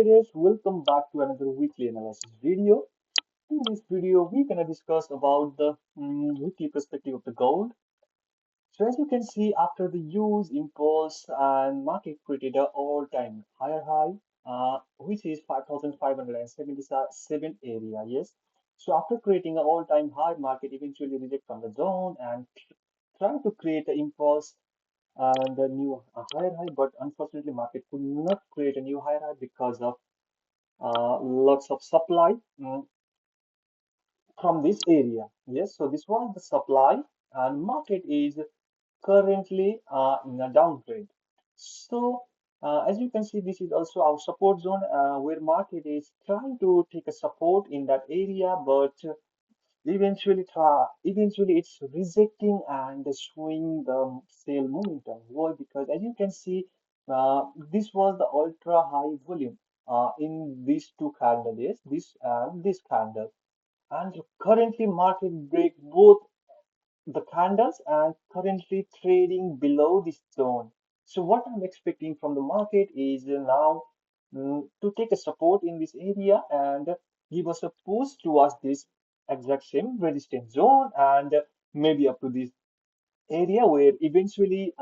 traders, welcome back to another weekly analysis video. In this video, we're gonna discuss about the weekly perspective of the gold. So as you can see, after the huge impulse and market created an all-time higher high, which is 5,577 area. Yes. So after creating an all-time high, market eventually reject from the zone and try to create an impulse and a new higher high, but unfortunately, market could not create a new higher high because of lots of supply from this area. Yes, so this was the supply, and market is currently in a downtrend. So as you can see, this is also our support zone where market is trying to take a support in that area, but eventually it's rejecting and showing the sale momentum. Why? Because as you can see, this was the ultra high volume in these two candles, this candle, and currently market break both the candles and currently trading below this zone. So what I'm expecting from the market is now to take a support in this area and give us a push towards this exact same resistance zone and maybe up to this area where eventually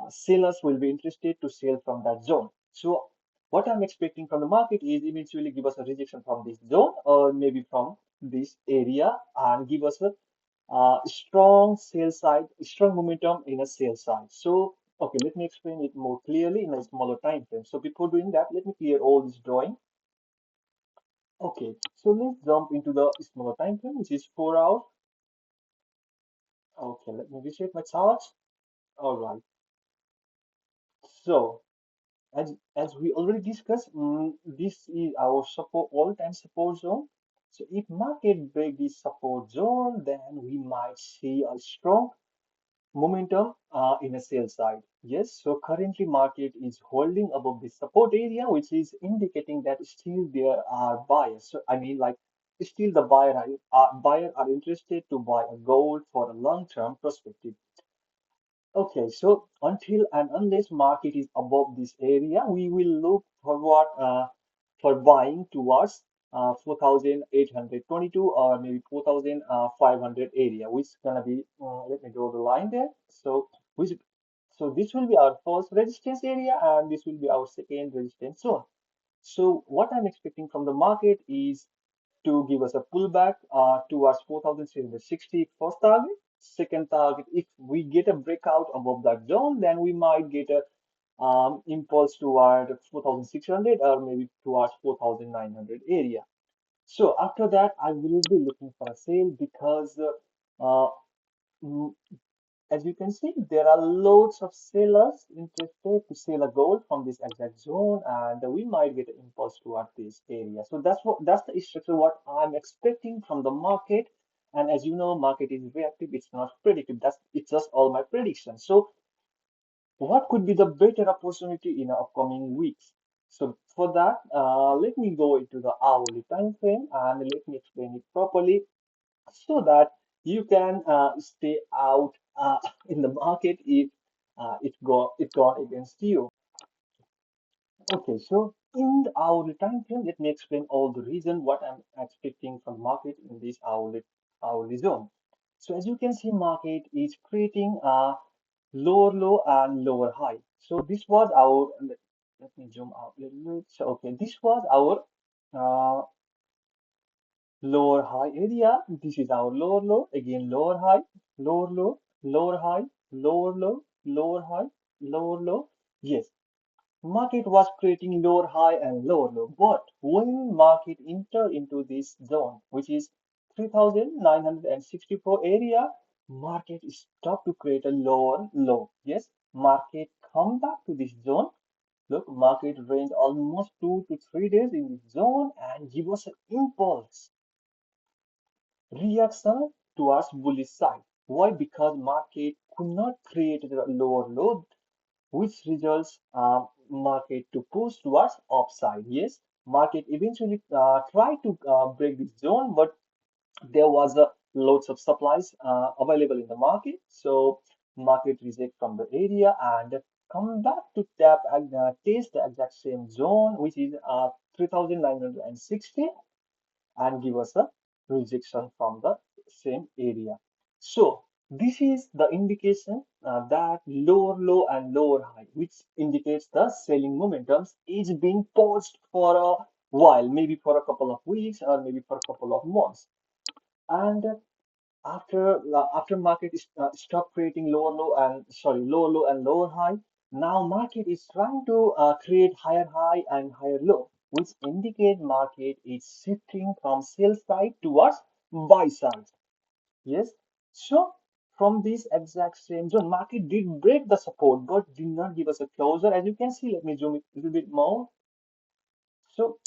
sellers will be interested to sell from that zone. So what I'm expecting from the market is eventually give us a rejection from this zone or maybe from this area and give us a strong sell side, strong momentum in a sell side. So, okay, let me explain it more clearly in a smaller time frame. So before doing that, let me clear all this drawing. Okay, so let's jump into the smaller time frame, which is 4 hours. Okay, let me reset my charts. All right. So as we already discussed, this is our support all-time support zone. So if market break this support zone, then we might see a strong momentum in a sell side. Yes, so currently market is holding above the support area, which is indicating that still there are buyers. So I mean, like still the buyer are interested to buy a gold for a long-term perspective. Okay, so until and unless market is above this area, we will look forward for buying towards 4,822 or maybe 4,500 area, which is gonna be, let me draw the line there. Which, so this will be our first resistance area and this will be our second resistance zone. So what I'm expecting from the market is to give us a pullback towards 4,360 first target. Second target, if we get a breakout above that zone, then we might get a impulse toward 4,600 or maybe towards 4,900 area. So after that, I will be looking for a sale because mm, as you can see, there are loads of sellers interested to sell a gold from this exact zone, and we might get an impulse toward this area. So that's the structure what I'm expecting from the market. And as you know, market is reactive; it's not predictive. It's just all my predictions. So what could be the better opportunity in the upcoming weeks? So for that, let me go into the hourly time frame and let me explain it properly so that you can stay out in the market if it gone against you. Okay, so in the hourly time frame, let me explain all the reason what I'm expecting from market in this hourly zone. So as you can see, market is creating a lower low and lower high. So this was our let me zoom out a little bit. So okay, this was our lower high area. This is our lower low. Again, lower high, lower low, lower high, lower low, lower high, lower low. Yes, market was creating lower high and lower low. But when market enter into this zone, which is 3,964 area, market stop to create a lower low. Yes, market come back to this zone. Look, market range almost 2 to 3 days in this zone and give us an impulse reaction towards bullish side. Why? Because market could not create a lower low, which results market to push towards upside. Yes, market eventually tried to break this zone, but there was a loads of supplies available in the market. So market reject from the area and come back to tap and test the exact same zone, which is 3960, and give us a rejection from the same area. So this is the indication that lower low and lower high, which indicates the selling momentums is being paused for a while, maybe for a couple of weeks or maybe for a couple of months. And after market is stop creating lower low and lower high, now market is trying to create higher high and higher low, which indicate market is shifting from sell side towards buy side. Yes. So from this exact same zone, market did break the support but did not give us a closure. As you can see, let me zoom it a little bit more. So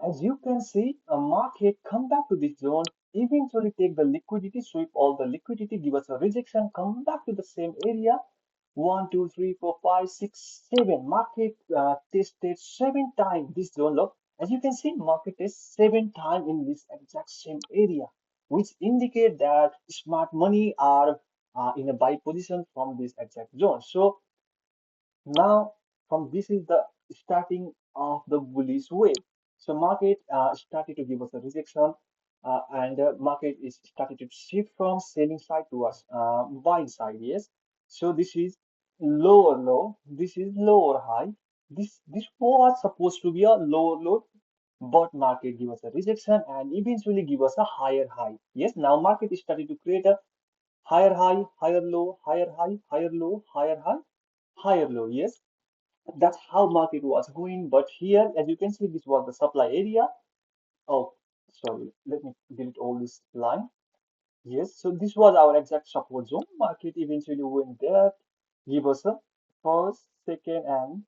as you can see, a market come back to this zone, eventually take the liquidity, sweep all the liquidity, give us a rejection, come back to the same area. One, two, three, four, five, six, seven. Market tested 7 times this zone. Look, as you can see, market is 7 times in this exact same area, which indicate that smart money are in a buy position from this exact zone. So now, from this is the starting of the bullish wave. So market started to give us a rejection, and market is started to shift from selling side towards buying side. Yes. So this is lower low. This is lower high. This was supposed to be a lower low, but market give us a rejection and eventually give us a higher high. Yes. Now market is starting to create a higher high, higher low, higher high, higher low, higher high, higher low. Yes, that's how market was going. But here, as you can see, this was the supply area. Oh, sorry, let me delete all this line. Yes, so this was our exact support zone. Market eventually went there, give us a first, second, and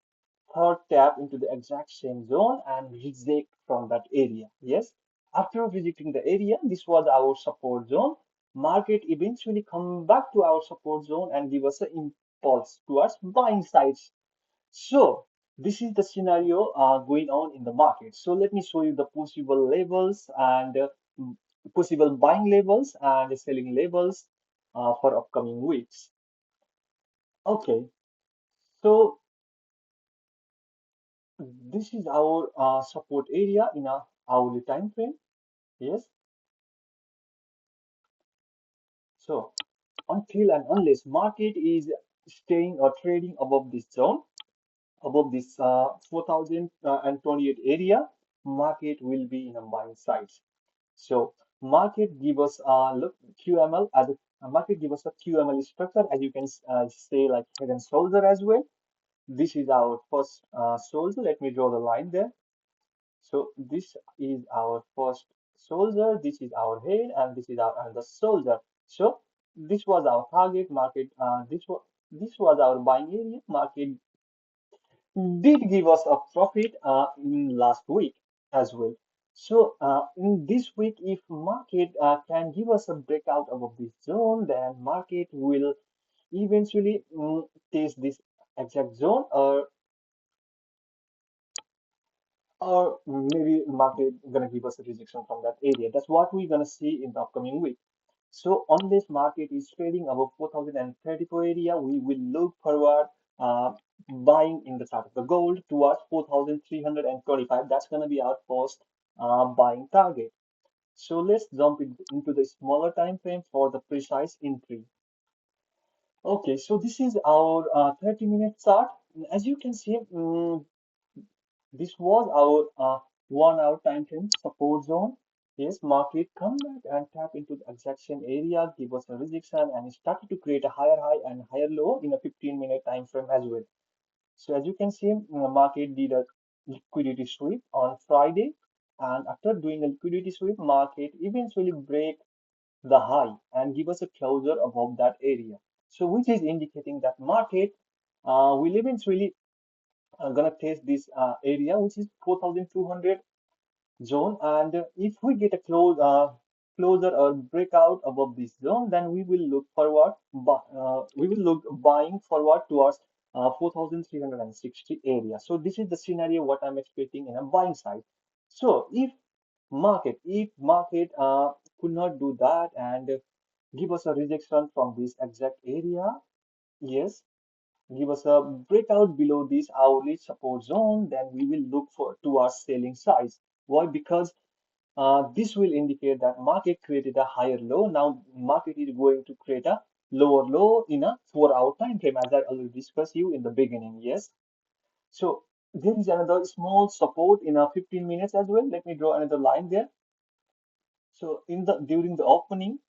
third tap into the exact same zone and reject from that area. Yes, after rejecting the area, this was our support zone. Market eventually come back to our support zone and give us an impulse towards buying sides. So this is the scenario going on in the market. So let me show you the possible levels and possible buying levels and selling levels for upcoming weeks. Okay, so this is our support area in a hourly time frame. Yes. So until and unless market is staying or trading above this zone, above this 4028 area, market will be in a buying side. So market give us look QML as a market give us a QML structure, as you can say, like head and shoulder as well. This is our first shoulder. Let me draw the line there. So this is our first shoulder. This is our head, and this is our another shoulder. So this was our target market. This was our buying area. Market did give us a profit in last week as well. So in this week, if market can give us a breakout above this zone, then market will eventually test this exact zone, or maybe market gonna give us a rejection from that area. That's what we're gonna see in the upcoming week. So unless market is trading above 4034 area, we will look forward buying in the chart of the gold towards 4325. That's going to be our first buying target. So let's jump into the smaller time frame for the precise entry. Okay, so this is our 30-minute chart. As you can see, this was our 1 hour time frame support zone. Yes, market come back and tap into the exact same area, give us a rejection, and it started to create a higher high and higher low in a 15-minute time frame as well. So as you can see, market did a liquidity sweep on Friday, and after doing a liquidity sweep, market eventually break the high and give us a closure above that area. So which is indicating that market will eventually gonna test this area, which is 4200 zone, and if we get a closer or breakout above this zone, then we will look forward we will look buying forward towards 4360 area. So this is the scenario what I'm expecting in a buying side. So if market could not do that and give us a rejection from this exact area, yes, give us a breakout below this hourly support zone, then we will look for towards selling size. Why? Because this will indicate that market created a higher low. Now market is going to create a lower low in a 4-hour time frame, as I already discussed you in the beginning. Yes. So there is another small support in a 15 minutes as well. Let me draw another line there. So in the during the opening,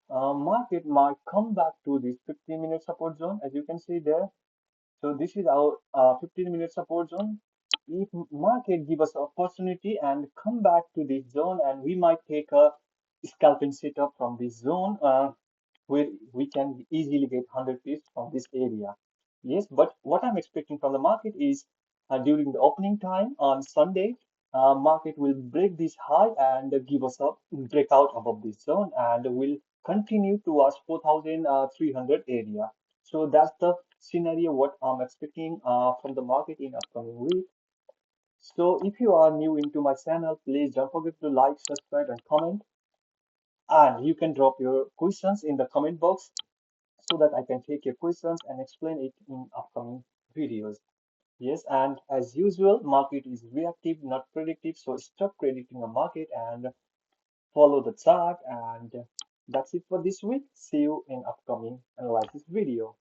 market might come back to this 15-minute support zone, as you can see there. So this is our 15-minute support zone. If market give us opportunity and come back to this zone, and we might take a scalping setup from this zone, where we can easily get 100 pips from this area. Yes, but what I'm expecting from the market is during the opening time on Sunday, market will break this high and give us a breakout above this zone and will continue towards 4,300 area. So that's the scenario what I'm expecting from the market in upcoming week. So if you are new into my channel, please don't forget to like, subscribe, and comment. And you can drop your questions in the comment box so that I can take your questions and explain it in upcoming videos. Yes, and as usual, market is reactive, not predictive. So stop predicting the market and follow the chart. And that's it for this week. See you in upcoming analysis video.